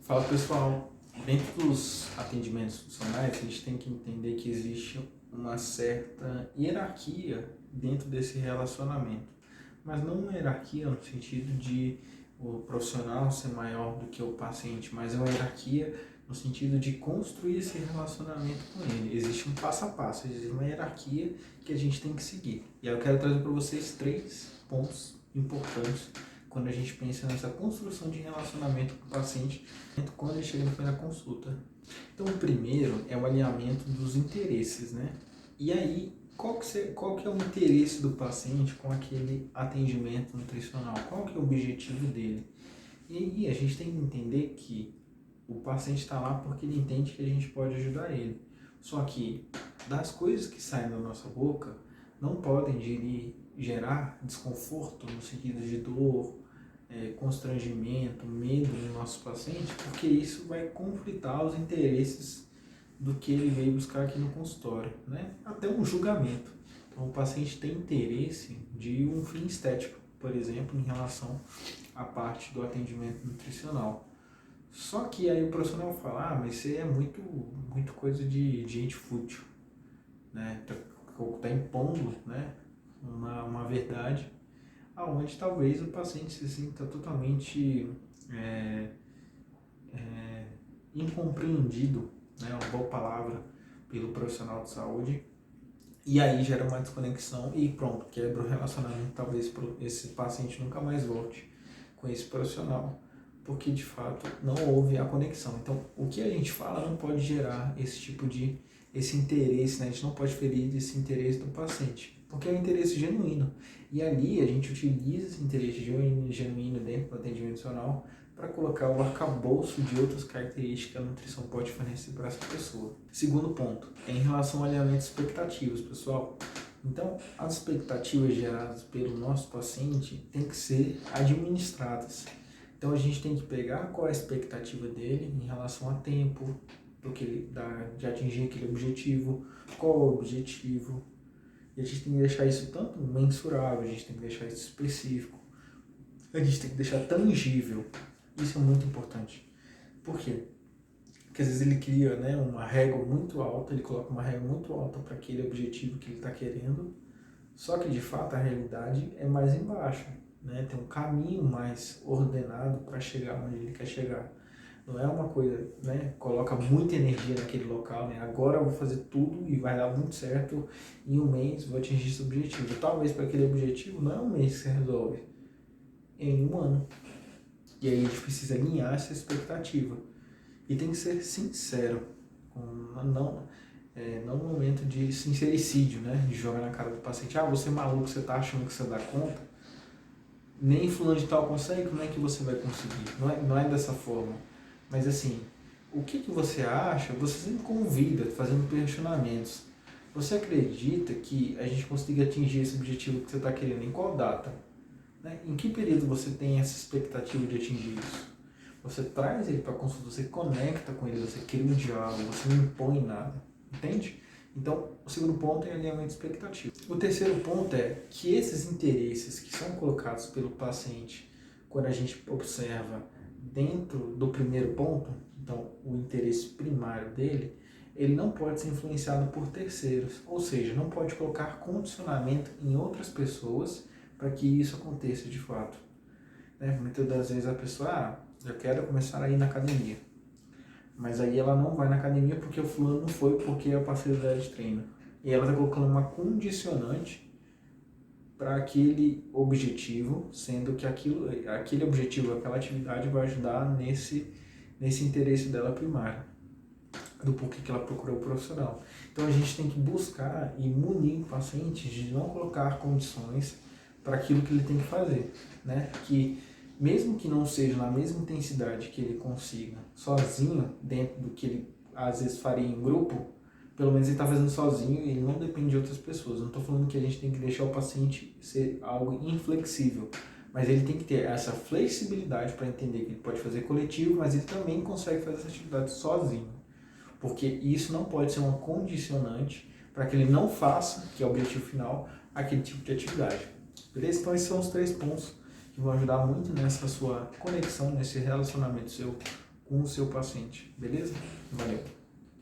Fala pessoal, dentro dos atendimentos funcionais, a gente tem que entender que existe uma certa hierarquia dentro desse relacionamento, mas não uma hierarquia no sentido de o profissional ser maior do que o paciente, mas é uma hierarquia no sentido de construir esse relacionamento com ele. Existe um passo a passo, existe uma hierarquia que a gente tem que seguir. E aí eu quero trazer para vocês 3 pontos importantes quando a gente pensa nessa construção de relacionamento com o paciente quando ele chega na primeira consulta. Então, o primeiro é o alinhamento dos interesses, né? E aí, qual que é o interesse do paciente com aquele atendimento nutricional? Qual que é o objetivo dele? E aí, a gente tem que entender que o paciente está lá porque ele entende que a gente pode ajudar ele. Só que, das coisas que saem da nossa boca, não podem gerar desconforto no sentido de dor, constrangimento, medo no nosso paciente, porque isso vai conflitar os interesses do que ele veio buscar aqui no consultório, né? Até um julgamento. Então, o paciente tem interesse de um fim estético, por exemplo, em relação à parte do atendimento nutricional. Só que aí o profissional fala, mas isso é muito coisa de gente fútil, né? Tá impondo, né, uma verdade aonde talvez o paciente se sinta totalmente é, incompreendido, né, uma boa palavra, pelo profissional de saúde, e aí gera uma desconexão e pronto, quebra o relacionamento, talvez esse paciente nunca mais volte com esse profissional, porque de fato não houve a conexão. Então, o que a gente fala não pode gerar esse interesse, né? A gente não pode ferir esse interesse do paciente, porque é um interesse genuíno. E ali a gente utiliza esse interesse genuíno dentro do atendimento funcional para colocar o arcabouço de outras características que a nutrição pode fornecer para essa pessoa. Segundo ponto, é em relação ao alinhamento de expectativas, pessoal. Então, as expectativas geradas pelo nosso paciente têm que ser administradas. Então, a gente tem que pegar qual é a expectativa dele em relação a tempo, de atingir aquele objetivo, qual é o objetivo. E a gente tem que deixar isso tanto mensurável, a gente tem que deixar isso específico, a gente tem que deixar tangível. Isso é muito importante. Por quê? Porque às vezes ele cria, né, uma régua muito alta, ele coloca uma régua muito alta para aquele objetivo que ele está querendo, só que de fato a realidade é mais embaixo, né? Tem um caminho mais ordenado para chegar onde ele quer chegar. Não é uma coisa, né? Coloca muita energia naquele local, né? Agora eu vou fazer tudo e vai dar muito certo, em um mês vou atingir esse objetivo. Talvez para aquele objetivo não é um mês que você resolve, é em um ano. E aí a gente precisa alinhar essa expectativa. E tem que ser sincero, não no momento de sincericídio, né? De jogar na cara do paciente, você é maluco, você tá achando que você dá conta? Nem fulano de tal consegue, como é que você vai conseguir? Não é dessa forma. Mas assim, o que você acha? Você sempre convida, fazendo questionamentos. Você acredita que a gente consiga atingir esse objetivo que você está querendo? Em qual data? Né? Em que período você tem essa expectativa de atingir isso? Você traz ele para a consulta, você conecta com ele, você cria um diálogo, você não impõe nada. Entende? Então, o segundo ponto é alinhamento de expectativa. O terceiro ponto é que esses interesses que são colocados pelo paciente, quando a gente observa dentro do primeiro ponto, então o interesse primário dele, ele não pode ser influenciado por terceiros, ou seja, não pode colocar condicionamento em outras pessoas para que isso aconteça de fato. Né? Muitas das vezes a pessoa, eu quero começar a ir na academia, mas aí ela não vai na academia porque o fulano não foi, porque é o parceiro dela de treino. E ela está colocando uma condicionante para aquele objetivo, sendo que aquele objetivo, aquela atividade vai ajudar nesse interesse dela primário, do porquê que ela procurou o profissional. Então a gente tem que buscar e munir o paciente de não colocar condições para aquilo que ele tem que fazer, né? Que mesmo que não seja na mesma intensidade que ele consiga sozinho, dentro do que ele às vezes faria em grupo, pelo menos ele está fazendo sozinho e ele não depende de outras pessoas. Não estou falando que a gente tem que deixar o paciente ser algo inflexível, mas ele tem que ter essa flexibilidade para entender que ele pode fazer coletivo, mas ele também consegue fazer essa atividade sozinho, porque isso não pode ser uma condicionante para que ele não faça, que é o objetivo final, aquele tipo de atividade. Beleza? Então esses são os 3 pontos que vão ajudar muito nessa sua conexão, nesse relacionamento seu com o seu paciente, beleza? Valeu!